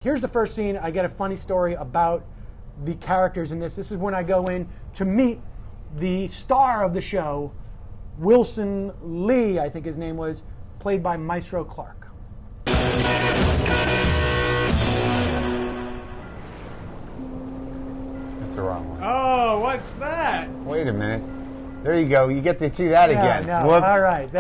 Here's the first scene. I get a funny story about the characters in this. This is when I go in to meet the star of the show, Wilson Lee, I think his name was, played by Maestro Clark. That's the wrong one. Oh, what's that? Wait a minute. There you go. You get to see that again. No. Whoops. All right.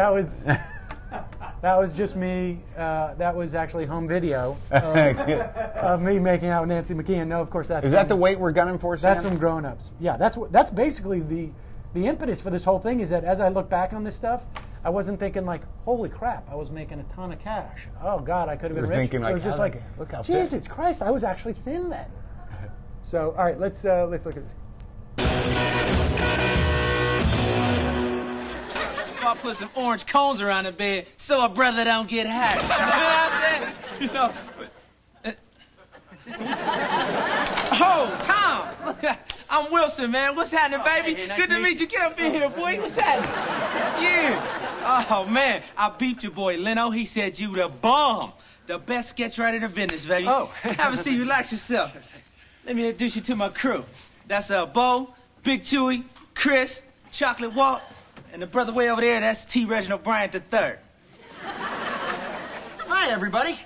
That was just me. That was actually home video of me making out with Nancy McKeon. No, of course that's. Is that the weight we're gunning for, Sam? That's some grown-ups. Yeah, that's basically the impetus for this whole thing. Is that as I look back on this stuff, I wasn't thinking like, holy crap, I was making a ton of cash. Oh God, I could have been rich. Thinking like, it was just like, look how Jesus Christ, I was actually thin then. So all right, let's look at this. I put some orange cones around the bed so a brother don't get high. You know what I'm saying? Oh, Tom! I'm Wilson, man. What's happening, baby? Hey, nice Good to meet you. Get up in here, boy. What's happening? Yeah. Oh, man. I beat your boy, Leno. He said you the bomb. The best sketch writer in the business, baby. Oh. Have a seat. Relax yourself. Let me introduce you to my crew. That's Bo, Big Chewy, Chris, Chocolate Walt, and the brother way over there, that's T. Reginald Bryant III. Hi, everybody.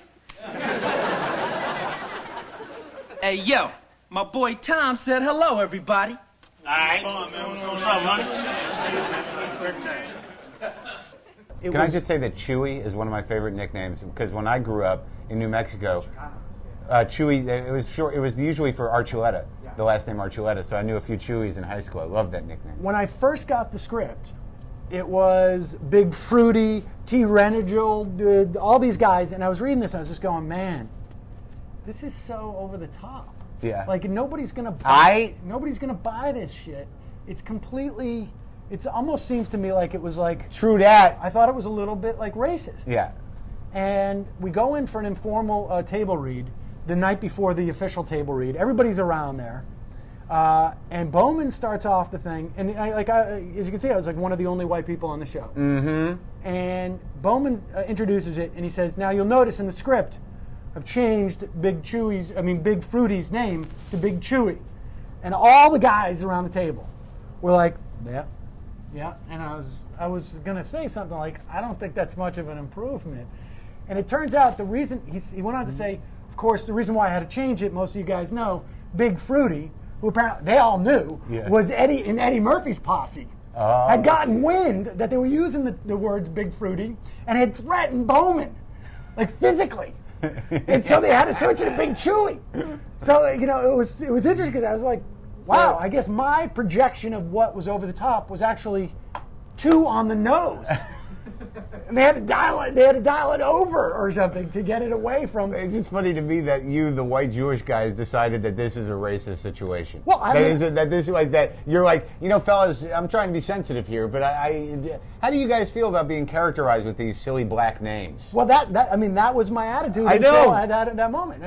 Hey, yo, my boy Tom said hello, everybody. All right. What's up, money? Can I just say that Chewy is one of my favorite nicknames because when I grew up in New Mexico, Chewy, it was short. It was usually for Archuleta, the last name Archuleta. So I knew a few Chewies in high school. I loved that nickname. When I first got the script, it was Big Fruity, T. Reginald, all these guys, and I was reading this and I was just going, man, this is so over the top. Yeah. Like nobody's gonna buy this shit. It's completely. It almost seems to me like it was like. True that. I thought it was a little bit like racist. Yeah. And we go in for an informal table read the night before the official table read. Everybody's around there. And Bowman starts off the thing, and as you can see, I was like one of the only white people on the show. Mm-hmm. And Bowman introduces it, and he says, "Now you'll notice in the script, I've changed Big Fruity's name to Big Chewy." And all the guys around the table were like, "Yeah, yeah." And I was gonna say something like, "I don't think that's much of an improvement." And it turns out the reason he went on to say, of course, the reason why I had to change it, most of you guys know, Big Fruity, who apparently they all knew, was Eddie Murphy's posse. Oh. Had gotten wind that they were using the words Big Fruity and had threatened Bowman, like physically. And so they had to switch it to Big Chewy. So, it was interesting because I was like, wow, I guess my projection of what was over the top was actually too on the nose. And they had to dial it over or something to get it away from. It's just funny to me that you, the white Jewish guys, decided that this is a racist situation. Well, You're like, fellas, I'm trying to be sensitive here, but how do you guys feel about being characterized with these silly black names? Well, that was my attitude. I know. At that moment.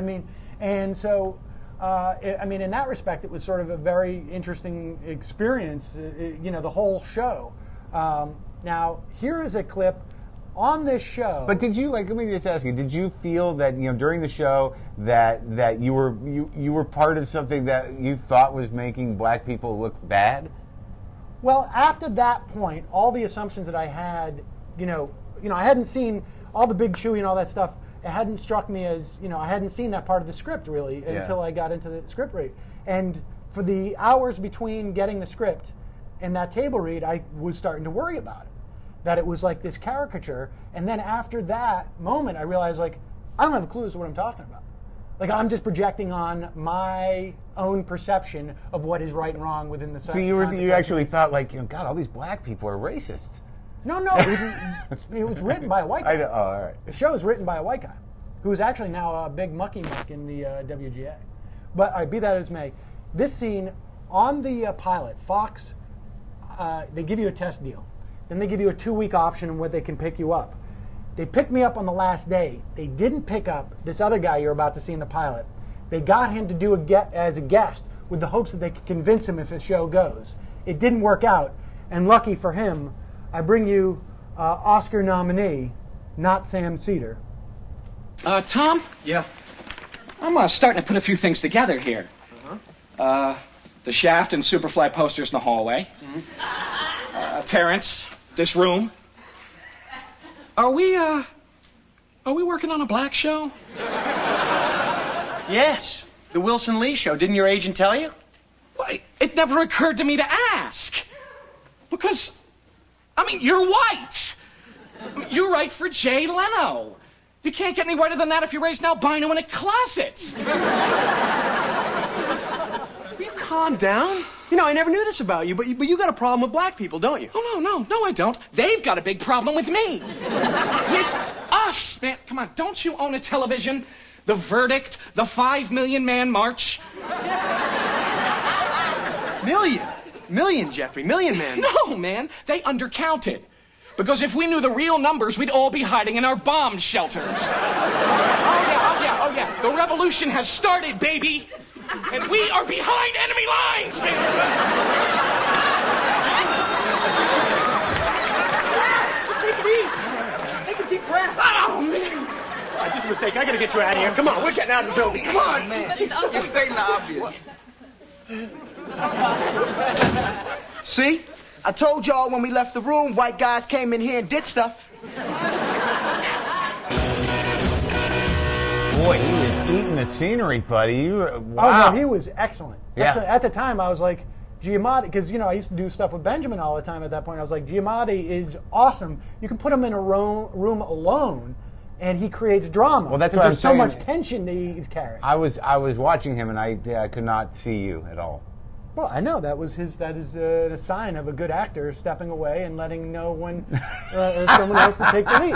And so. In that respect, it was sort of a very interesting experience, the whole show. Now, here is a clip on this show. But did you, let me just ask you, did you feel that, during the show that you were part of something that you thought was making black people look bad? Well, after that point, all the assumptions that I had, I hadn't seen all the Big Chewy and all that stuff. It hadn't struck me as, I hadn't seen that part of the script really until I got into the script read. And for the hours between getting the script and that table read, I was starting to worry about it. That it was like this caricature. And then after that moment, I realized, I don't have a clue as to what I'm talking about. I'm just projecting on my own perception of what is right and wrong within the So you actually thought, God, all these black people are racists. No, it was written by a white guy. All right. The show is written by a white guy, who is actually now a big mucky muck in the WGA. But all right, be that as may, this scene on the pilot, Fox, they give you a test deal. Then they give you a 2-week option on where they can pick you up. They picked me up on the last day. They didn't pick up this other guy you're about to see in the pilot. They got him to do as a guest with the hopes that they could convince him if the show goes. It didn't work out, and lucky for him, I bring you Oscar nominee, not Sam Seder. Tom? Yeah. I'm starting to put a few things together here. The Shaft and Superfly posters in the hallway. Terrence, this room. Are we working on a black show? Yes, the Wilson Lee show. Didn't your agent tell you? Well, it never occurred to me to ask. Because, you're white. You write for Jay Leno. You can't get any whiter than that if you raised an albino in a closet. Will you calm down? I never knew this about you, but you got a problem with black people, don't you? Oh, no, I don't. They've got a big problem with me. With us, man. Come on, don't you own a television? The Verdict, the 5 Million Man March. Million, Jeffrey, Million Man. No, man, they undercounted. Because if we knew the real numbers, we'd all be hiding in our bomb shelters. Oh yeah. The revolution has started, baby. And we are behind enemy lines, man. Take it easy. Take a deep breath. Oh, man. All right, this is a mistake. I gotta get you out of here. Come on, we're getting out of the building. Come on, man. You're stating the obvious. See? I told y'all when we left the room, white guys came in here and did stuff. Boy, he was eating the scenery, buddy. Wow. Oh, no, he was excellent. Yeah. At the time, I was like, Giamatti, because, I used to do stuff with Benjamin all the time at that point. I was like, Giamatti is awesome. You can put him in a room alone, and he creates drama. What I'm there's so saying. much tension that he's carrying. I was watching him, and I could not see you at all. Well, I know that is a sign of a good actor stepping away and letting know when someone else to take the lead.